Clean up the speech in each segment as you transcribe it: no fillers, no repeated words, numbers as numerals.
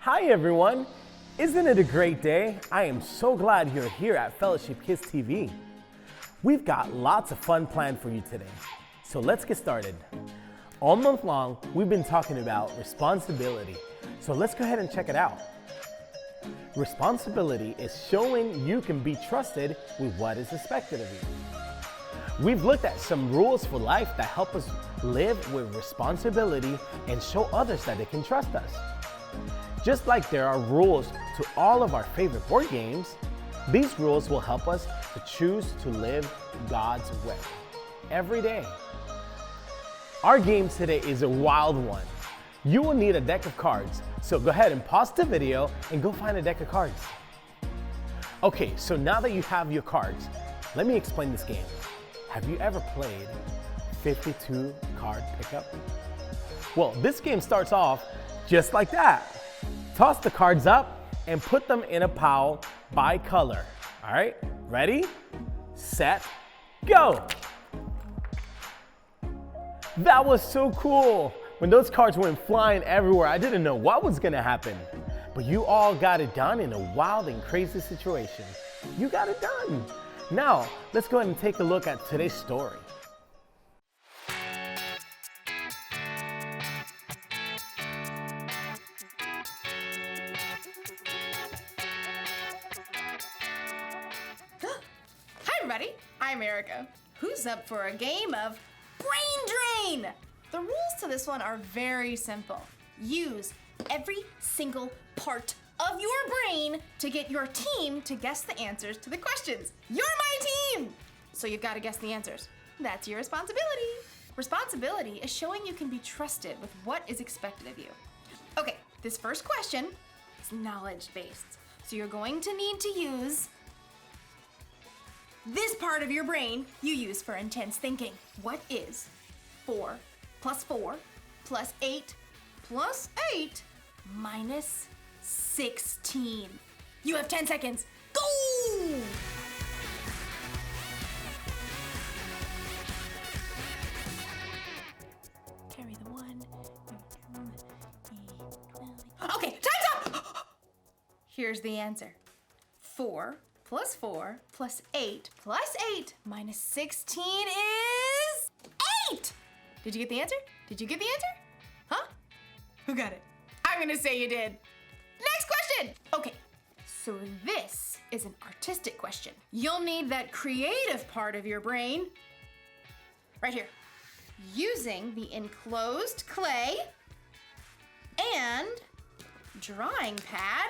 Hi everyone! Isn't it a great day? I am so glad you're here at Fellowship Kids TV. We've got lots of fun planned for you today, so let's get started. All month long, we've been talking about responsibility, so let's go ahead and check it out. Responsibility is showing you can be trusted with what is expected of you. We've looked at some rules for life that help us live with responsibility and show others that they can trust us. Just like there are rules to all of our favorite board games, these rules will help us to choose to live God's way every day. Our game today is a wild one. You will need a deck of cards, so go ahead and pause the video and go find a deck of cards. Okay, so now that you have your cards, let me explain this game. Have you ever played 52 card pickup? Well, this game starts off just like that. Toss the cards up and put them in a pile by color. All right, ready, set, go. That was so cool. When those cards went flying everywhere, I didn't know what was gonna happen. But you all got it done in a wild and crazy situation. You got it done. Now, let's go ahead and take a look at today's story. Hi everybody, I'm Erica. Who's up for a game of Brain Drain? The rules to this one are very simple. Use every single part of your brain to get your team to guess the answers to the questions. You're my team! So you've got to guess the answers. That's your responsibility. Responsibility is showing you can be trusted with what is expected of you. Okay, this first question is knowledge-based. So you're going to need to use this part of your brain you use for intense thinking. What is 4 plus 4 plus 8 plus 8 minus 16? You have 10 seconds. Go! Carry the 1. Okay, time's up! Here's the answer. 4 plus 4 plus 8 plus 8 minus 16 is 8! Did you get the answer? Did you get the answer? Huh? Who got it? I'm gonna say you did. Next question! Okay, so this is an artistic question. You'll need that creative part of your brain right here. Using the enclosed clay and drawing pad,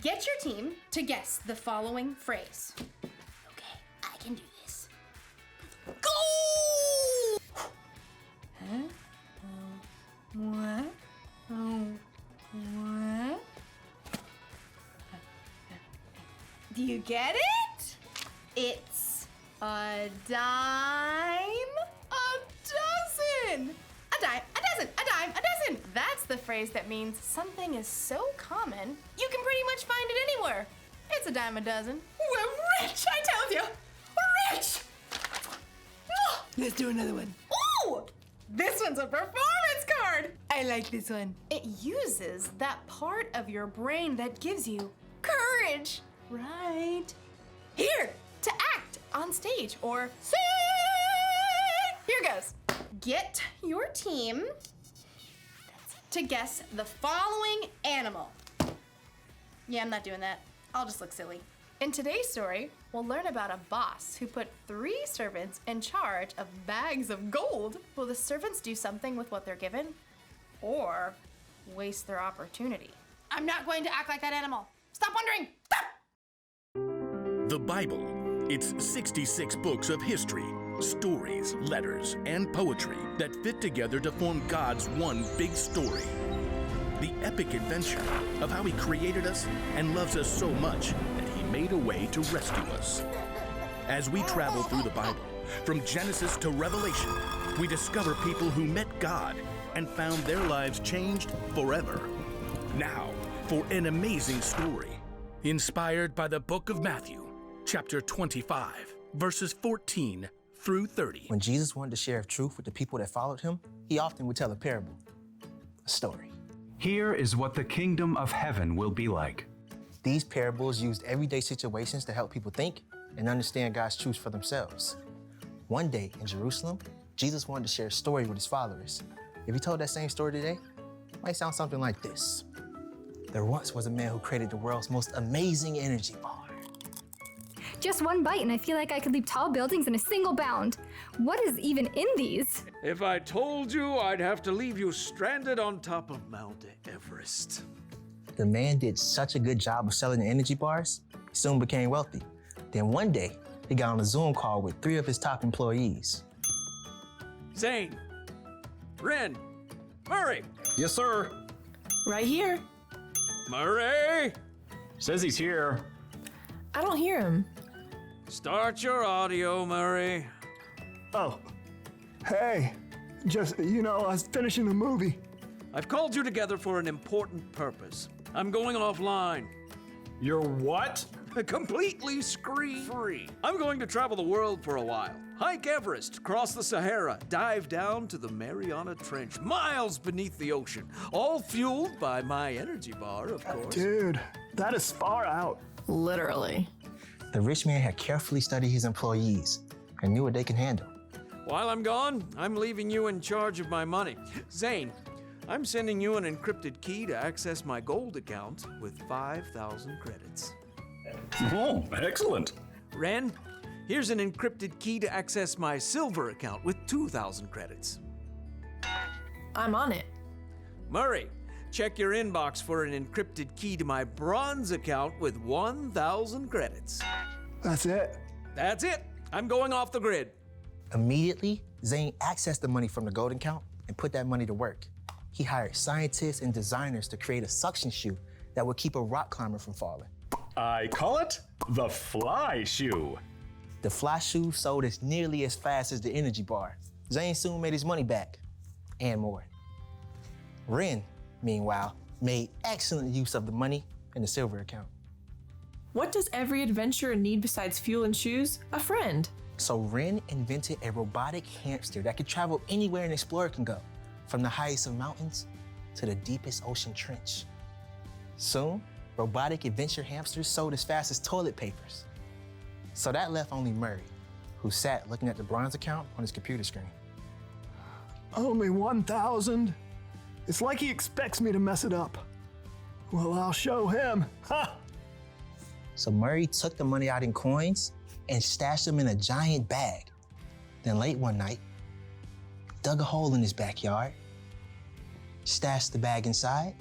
get your team to guess the following phrase. Okay, I can do this. Go! Huh? What? What? Do you get it? It's a dime, a dozen. A dime, a dozen, a dime, a dozen. That's the phrase that means something is so common, you can pretty much find it anywhere. It's a dime a dozen. We're rich, I tell you. We're rich. Let's do another one. Ooh, this one's a performance card. I like this one. It uses that part of your brain that gives you courage, right? Here, to act on stage or sing. Here goes. Get your team to guess the following animal. Yeah, I'm not doing that. I'll just look silly. In today's story, we'll learn about a boss who put 3 servants in charge of bags of gold. Will the servants do something with what they're given or waste their opportunity? I'm not going to act like that animal. Stop wondering. Stop! The Bible. It's 66 books of history, stories, letters, and poetry that fit together to form God's one big story. The epic adventure of how He created us and loves us so much that He made a way to rescue us. As we travel through the Bible, from Genesis to Revelation, we discover people who met God and found their lives changed forever. Now, for an amazing story, inspired by the book of Matthew, chapter 25, verses 14 through 30. When Jesus wanted to share truth with the people that followed him, he often would tell a parable, a story. Here is what the kingdom of heaven will be like. These parables used everyday situations to help people think and understand God's truths for themselves. One day in Jerusalem, Jesus wanted to share a story with his followers. If he told that same story today, it might sound something like this. There once was a man who created the world's most amazing energy bar. Just one bite and I feel like I could leap tall buildings in a single bound. What is even in these? If I told you, I'd have to leave you stranded on top of Mount Everest. The man did such a good job of selling the energy bars, he soon became wealthy. Then one day, he got on a Zoom call with 3 of his top employees. Zane, Ren, Murray, Yes, sir. Right here. Murray, Says he's here. I don't hear him. start your audio, Murray. Oh, hey, just, I was finishing a movie. I've called you together for an important purpose. I'm going offline. You're what? Completely screen-free. I'm going to travel the world for a while. Hike Everest, cross the Sahara, dive down to the Mariana Trench, miles beneath the ocean, all fueled by my energy bar, of course. Dude, that is far out. Literally. The rich man had carefully studied his employees and knew what they can handle. While I'm gone, I'm leaving you in charge of my money. Zane, I'm sending you an encrypted key to access my gold account with 5,000 credits. Oh, excellent. Ren, here's an encrypted key to access my silver account with 2,000 credits. I'm on it. Murray, check your inbox for an encrypted key to my bronze account with 1,000 credits. That's it. That's it. I'm going off the grid. Immediately, Zane accessed the money from the gold account and put that money to work. He hired scientists and designers to create a suction shoe that would keep a rock climber from falling. I call it the fly shoe. The fly shoe sold as nearly as fast as the energy bar. Zane soon made his money back, and more. Ren, meanwhile, made excellent use of the money in the silver account. What does every adventurer need besides fuel and shoes? A friend. So Ren invented a robotic hamster that could travel anywhere an explorer can go, from the highest of mountains to the deepest ocean trench. Soon, robotic adventure hamsters sold as fast as toilet papers. So that left only Murray, who sat looking at the bronze account on his computer screen. Only 1,000? It's like he expects me to mess it up. Well, I'll show him. Ha! So Murray took the money out in coins and stashed them in a giant bag. Then late one night, dug a hole in his backyard, stashed the bag inside,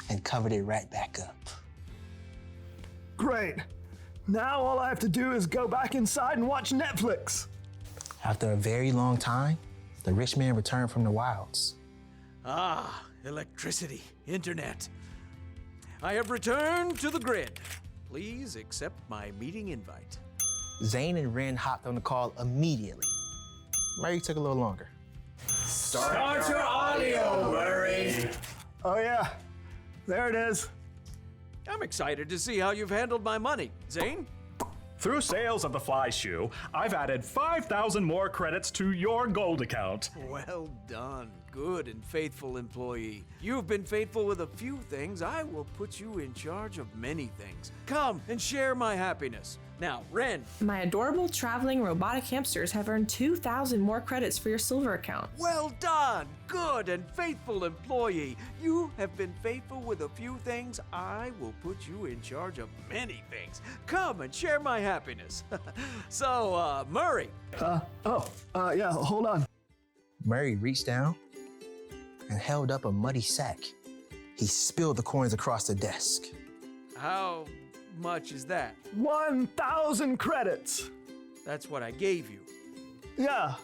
and covered it right back up. Great. Now all I have to do is go back inside and watch Netflix. After a very long time, the rich man returned from the wilds. Ah, electricity, internet. I have returned to the grid. Please accept my meeting invite. Zane and Ren hopped on the call immediately. Murray took a little longer. Start your audio, Murray. Oh yeah, there it is. I'm excited to see how you've handled my money. Zane? Through sales of the fly shoe, I've added 5,000 more credits to your gold account. Well done, good and faithful employee. You've been faithful with a few things. I will put you in charge of many things. Come and share my happiness. Now, Ren. My adorable traveling robotic hamsters have earned 2,000 more credits for your silver account. Well done, good and faithful employee. You have been faithful with a few things. I will put you in charge of many things. Come and share my happiness. So, Murray. Yeah, hold on. Murray reached down and held up a muddy sack. He spilled the coins across the desk. How much is that? 1,000 credits. That's what I gave you. Yeah.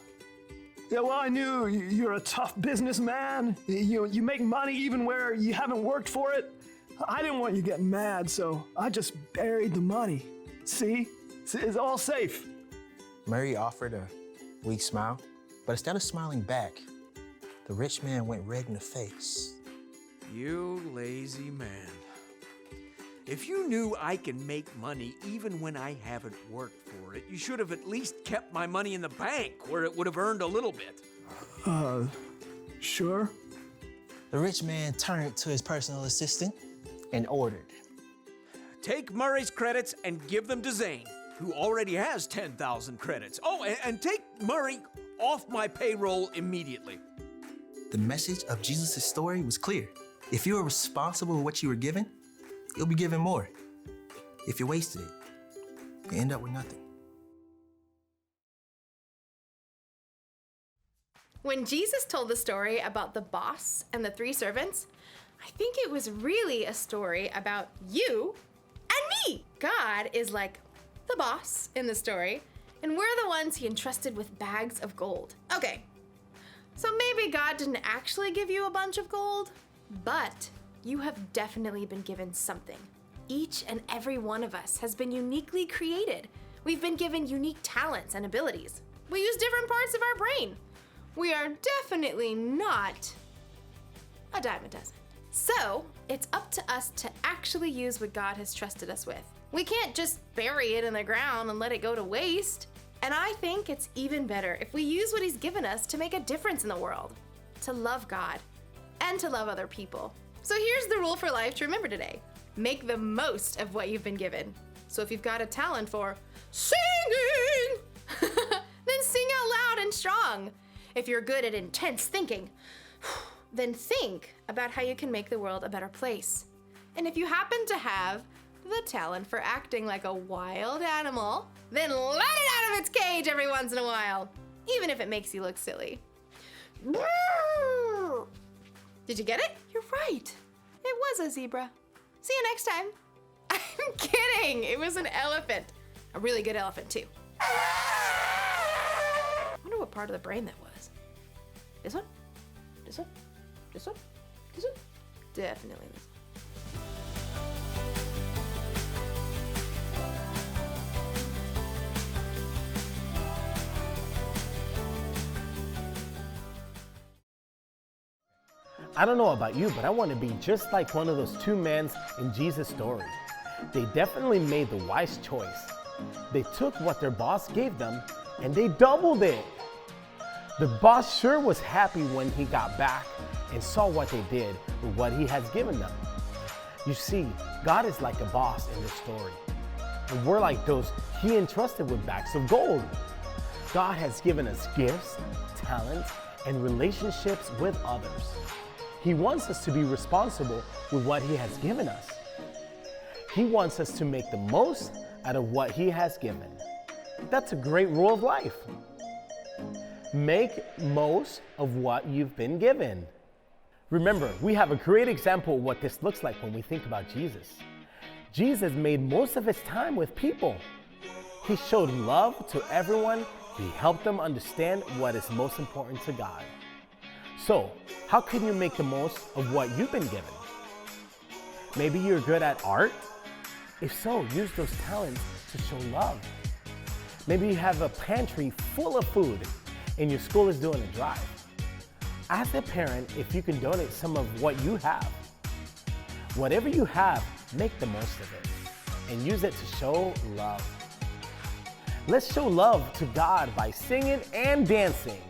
Yeah, well, I knew you're a tough businessman. You make money even where you haven't worked for it. I didn't want you getting mad, so I just buried the money. See? It's all safe. Murray offered a weak smile, but instead of smiling back, the rich man went red in the face. You lazy man. If you knew I can make money even when I haven't worked for it, you should have at least kept my money in the bank where it would have earned a little bit. Sure. The rich man turned to his personal assistant and ordered. Take Murray's credits and give them to Zane, who already has 10,000 credits. Oh, and take Murray off my payroll immediately. The message of Jesus' story was clear. If you are responsible for what you were given, you'll be given more. If you wasted it, you end up with nothing. When Jesus told the story about the boss and the 3 servants, I think it was really a story about you and me. God is like the boss in the story, and we're the ones he entrusted with bags of gold. Okay, so maybe God didn't actually give you a bunch of gold, but you have definitely been given something. Each and every one of us has been uniquely created. We've been given unique talents and abilities. We use different parts of our brain. We are definitely not a dime a dozen. So it's up to us to actually use what God has trusted us with. We can't just bury it in the ground and let it go to waste. And I think it's even better if we use what he's given us to make a difference in the world, to love God, and to love other people. So here's the rule for life to remember today. Make the most of what you've been given. So if you've got a talent for singing, then sing out loud and strong. If you're good at intense thinking, then think about how you can make the world a better place. And if you happen to have the talent for acting like a wild animal, then let it out of its cage every once in a while, even if it makes you look silly. Did you get it? You're right. It was a zebra. See you next time. I'm kidding. It was an elephant. A really good elephant, too. I wonder what part of the brain that was. This one? This one? This one? This one? Definitely this one. I don't know about you, but I want to be just like one of those 2 men in Jesus' story. They definitely made the wise choice. They took what their boss gave them and they doubled it. The boss sure was happy when he got back and saw what they did with what he has given them. You see, God is like a boss in this story, and we're like those he entrusted with bags of gold. God has given us gifts, talents, and relationships with others. He wants us to be responsible with what he has given us. He wants us to make the most out of what he has given. That's a great rule of life. Make most of what you've been given. Remember, we have a great example of what this looks like when we think about Jesus. Jesus made most of his time with people. He showed love to everyone. He helped them understand what is most important to God. So, how can you make the most of what you've been given? Maybe you're good at art? If so, use those talents to show love. Maybe you have a pantry full of food and your school is doing a drive. Ask a parent if you can donate some of what you have. Whatever you have, make the most of it and use it to show love. Let's show love to God by singing and dancing.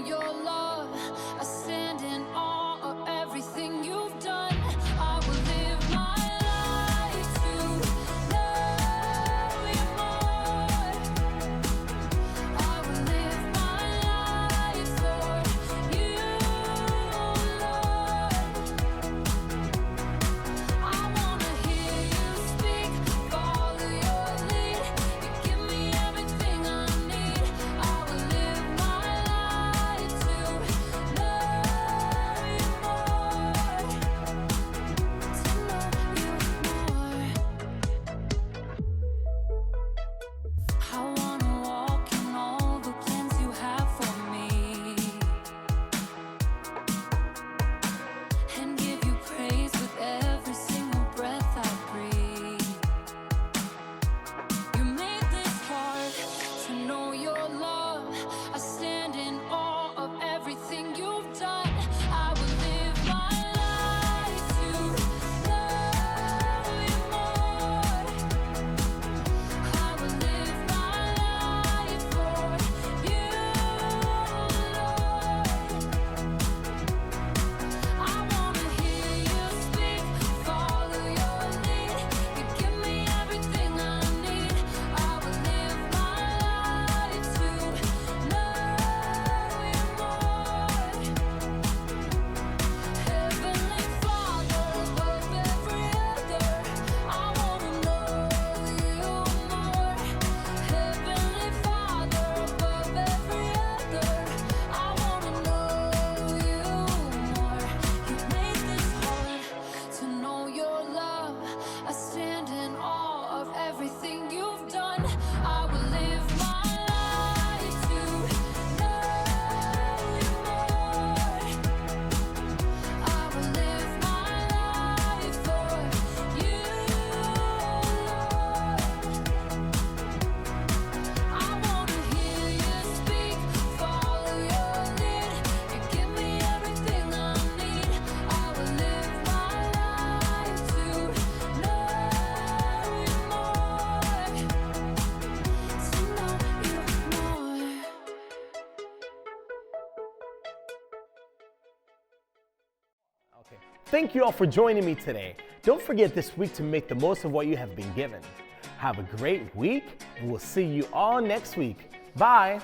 Your love, I stand in awe of everything you I will live my life to know you more. I will live my life for you, Lord. I wanna hear you speak, follow your lead, and give me everything I need. I will live my life to know you more, to know you more. Okay. Thank you all for joining me today. Don't forget this week to make the most of what you have been given. Have a great week, and we'll see you all next week. Bye.